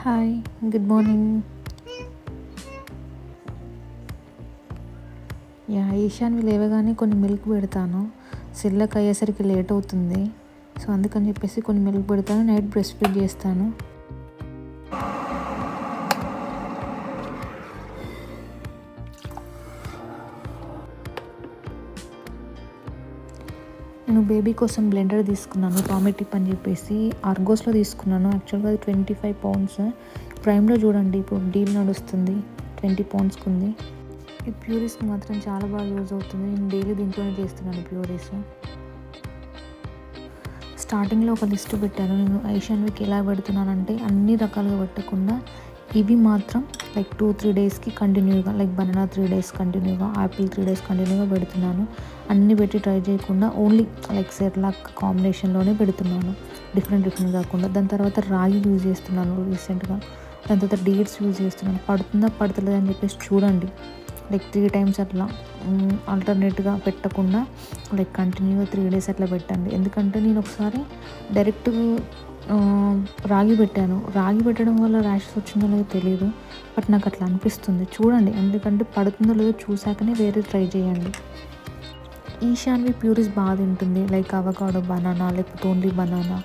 Hi, good morning. Ishanvi లేవగానే కొన్ని milk పెడతాను. సిర్లాక్ అయ్యేసరికి లేట్ అవుతుంది. సో అందుకని చెప్పేసి కొన్ని మిల్క్ పెడతాను. నైట్ బ్రెస్ట్ ఫీడ్ చేస్తాను. నేను బేబీ కోసం బ్లెండర్ తీసుకున్నాను. టామీ టిప్ అని చెప్పేసి ఆర్గోస్లో తీసుకున్నాను. యాక్చువల్గా అది 25 pounds. ప్రైమ్లో చూడండి, ఇప్పుడు డీల్ నడుస్తుంది, 20 poundsకి ఉంది. ఈ ప్యూరీస్కి మాత్రం చాలా బాగా యూజ్ అవుతుంది. నేను డైలీ దీంట్లోనే చేస్తున్నాను ప్యూరీస్. స్టార్టింగ్లో ఒక లిస్ట్ పెట్టాను. నేను ఐషాన్వికి ఎలా పెడుతున్నానంటే అన్ని రకాలుగా పెట్టకుండా ఇవి మాత్రం లైక్ 2-3 daysకి కంటిన్యూగా, లైక్ బనానా 3 days కంటిన్యూగా, యాపిల్ 3 days కంటిన్యూగా పెడుతున్నాను. అన్నీ పెట్టి ట్రై చేయకుండా ఓన్లీ లైక్ సెర్లాక్ కాంబినేషన్లోనే పెడుతున్నాను, డిఫరెంట్ కాకుండా. దాని తర్వాత రాగి యూజ్ చేస్తున్నాను రీసెంట్గా. దాని తర్వాత డేట్స్ యూజ్ చేస్తున్నాను. పడుతుందా పడుతుందా అని చెప్పేసి చూడండి. లైక్ 3 times అట్లా ఆల్టర్నేట్గా పెట్టకుండా లైక్ కంటిన్యూగా 3 days అట్లా పెట్టండి. ఎందుకంటే నేను ఒకసారి డైరెక్ట్ రాగి పెట్టాను. రాగి పెట్టడం వల్ల ర్యాషెస్ వచ్చిందో లేదో తెలియదు, బట్ నాకు అట్లా అనిపిస్తుంది. చూడండి, ఎందుకంటే పడుతుందో లేదో చూసాకనే వేరే ట్రై చేయండి. ఈశాన్వి ప్యూరీస్ బాగా తింటుంది. లైక్ అవకాడో, బనానా, లేకపోతే ఓన్లీ బనానా,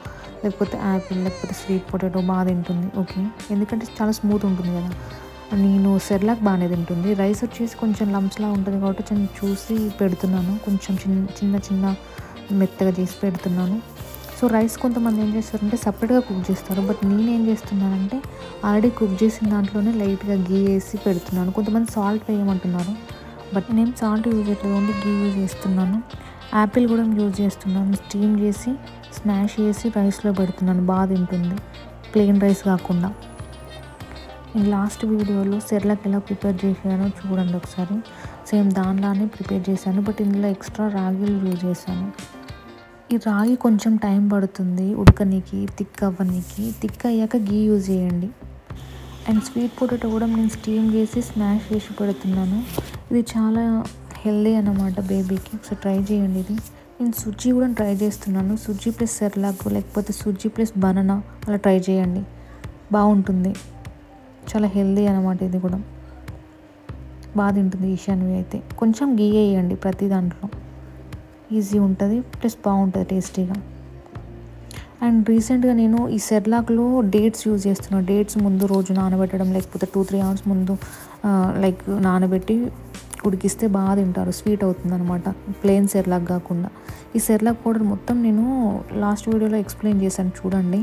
లేకపోతే యాపిల్, లేకపోతే స్వీట్ పొటాటో బాగా తింటుంది. ఓకే, ఎందుకంటే చాలా స్మూత్ ఉంటుంది కదా. నేను సెర్లాక్ బాగానే తింటుంది. రైస్ వచ్చేసి కొంచెం లంప్స్లా ఉంటుంది కాబట్టి నేను చూసి పెడుతున్నాను. కొంచెం చిన్న మెత్తగా చేసి పెడుతున్నాను. సో రైస్ కొంతమంది ఏం చేస్తారంటే సపరేట్గా కుక్ చేస్తారు, బట్ నేనేం చేస్తున్నానంటే ఆల్రెడీ కుక్ చేసిన దాంట్లోనే లైట్గా గీ వేసి పెడుతున్నాను. కొంతమంది సాల్ట్ వేయమంటున్నారు, బట్ నేను సాల్ట్ యూజ్ చేయట్లేదు, ఓన్లీ గీ యూజ్ చేస్తున్నాను. యాపిల్ కూడా యూజ్ చేస్తున్నాను. స్టీమ్ చేసి స్మాష్ చేసి రైస్లో పెడుతున్నాను. బాగా తింటుంది, ప్లెయిన్ రైస్ కాకుండా. నేను లాస్ట్ వీడియోలో సెర్లాక్ ఎలా ప్రిపేర్ చేశానో చూడండి ఒకసారి. సేమ్ దానిలానే ప్రిపేర్ చేశాను, బట్ ఇందులో ఎక్స్ట్రా రాగిలు యూజ్ చేశాను. ఈ రాగి కొంచెం టైం పడుతుంది ఉడకనీకి, థిక్ అవ్వనీకి. థిక్ అయ్యాక గీ యూజ్ చేయండి. అండ్ స్వీట్ పొటాటో కూడా నేను స్టీమ్ చేసి స్మాష్ చేసి పెడుతున్నాను. ఇది చాలా హెల్దీ అన్నమాట బేబీకి. ఒకసారి ట్రై చేయండి ఇది. నేను సుజ్జీ కూడా ట్రై చేస్తున్నాను. సుజ్జీ ప్లస్ సెర్లాక్, లేకపోతే సుజ్జీ ప్లస్ బనానా అలా ట్రై చేయండి, బాగుంటుంది. చాలా హెల్దీ అన్నమాట. ఇది కూడా బాగా తింటుంది ఈశాన్వి అయితే. కొంచెం గీ వేయండి ప్రతి దాంట్లో, ఈజీ ఉంటుంది, ప్లస్ బాగుంటుంది టేస్టీగా. అండ్ రీసెంట్గా నేను ఈ సెర్లాక్లో డేట్స్ యూజ్ చేస్తున్నాను. డేట్స్ ముందు రోజు నానబెట్టడం, లేకపోతే 2-3 hours ముందు లైక్ నానబెట్టి ఉడికిస్తే బాగా తింటారు. స్వీట్ అవుతుంది అనమాట, ప్లెయిన్ సెర్లాక్ కాకుండా. ఈ సెర్లాక్ పౌడర్ మొత్తం నేను లాస్ట్ వీడియోలో ఎక్స్ప్లెయిన్ చేశాను చూడండి.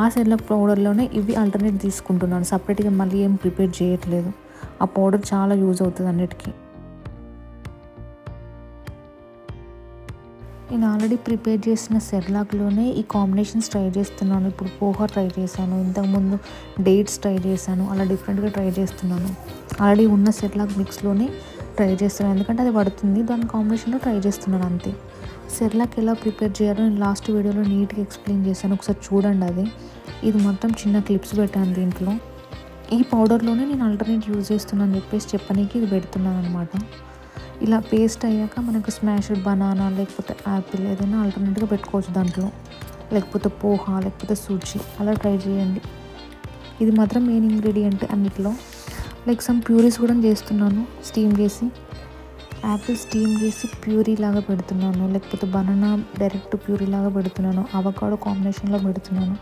ఆ సెర్లాక్ పౌడర్లోనే ఇవి ఆల్టర్నేట్ తీసుకుంటున్నాను. సపరేట్గా మళ్ళీ ఏం ప్రిపేర్ చేయట్లేదు. ఆ పౌడర్ చాలా యూజ్ అవుతుంది అన్నిటికీ. నేను ఆల్రెడీ ప్రిపేర్ చేసిన సెర్లాక్లోనే ఈ కాంబినేషన్స్ ట్రై చేస్తున్నాను. ఇప్పుడు పోహా ట్రై చేశాను, ఇంతకుముందు డేట్స్ ట్రై చేశాను, అలా డిఫరెంట్గా ట్రై చేస్తున్నాను. ఆల్రెడీ ఉన్న సెర్లాక్ మిక్స్లోనే ట్రై చేస్తున్నాను, ఎందుకంటే అది పడుతుంది. దాని కాంబినేషన్లో ట్రై చేస్తున్నాను అంతే. సెర్లాక్ ఎలా ప్రిపేర్ చేయాలో నేను లాస్ట్ వీడియోలో నీట్గా ఎక్స్ప్లెయిన్ చేశాను, ఒకసారి చూడండి అది. ఇది మొత్తం చిన్న క్లిప్స్ పెట్టాను దీంట్లో. ఈ పౌడర్లోనే నేను ఆల్టర్నేట్ యూజ్ చేస్తున్నాను అని చెప్పేసి చెప్పనీకి ఇది పెడుతున్నాను అనమాట. ఇలా పేస్ట్ అయ్యాక మనకు స్మాష్డ్ బనానా, లేకపోతే యాపిల్ ఏదైనా ఆల్టర్నేట్గా పెట్టుకోవచ్చు దాంట్లో, లేకపోతే పోహా, లేకపోతే సూజీ, అలా ట్రై చేయండి. ఇది మాత్రం మెయిన్ ఇంగ్రీడియంట్ అన్నిట్లో. లైక్ సమ్ ప్యూరీస్ కూడా చేస్తున్నాను స్టీమ్ చేసి. యాపిల్ స్టీమ్ చేసి ప్యూరీ లాగా పెడుతున్నాను, లేకపోతే బనానా డైరెక్ట్ ప్యూరీ లాగా పెడుతున్నాను, అవకాడో కాంబినేషన్లో పెడుతున్నాను.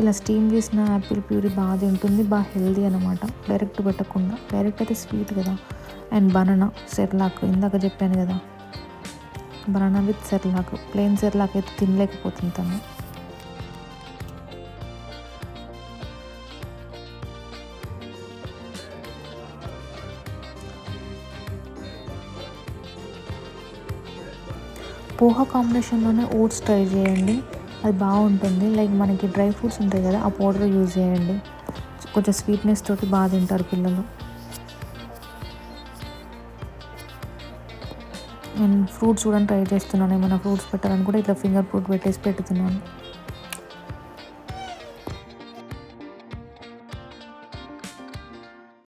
ఇలా స్టీమ్ చేసిన యాపిల్ ప్యూరీ బాగా తింటుంది, బాగా హెల్దీ అనమాట. డైరెక్ట్ పెట్టకుండా, డైరెక్ట్ అయితే స్వీట్ కదా. అండ్ బనానా సెర్లాక్ ఇందాక చెప్పాను కదా, banana with Cerelac. Plain Cerelac అయితే తినలేకపోతుంది తను. పోహా కాంబినేషన్లోనే ఓట్స్ ట్రై చేయండి, అది బాగుంటుంది. లైక్ మనకి డ్రై ఫ్రూట్స్ ఉంటాయి కదా, ఆ పౌడర్ యూజ్ చేయండి. కొంచెం స్వీట్నెస్ తోటి బాగా తింటారు పిల్లలు. నేను ఫ్రూట్స్ కూడా ట్రై చేస్తున్నాను. ఏమైనా ఫ్రూట్స్ పెట్టాలని కూడా ఇట్లా ఫింగర్ ఫ్రూట్ పెట్టేసి పెడుతున్నాను.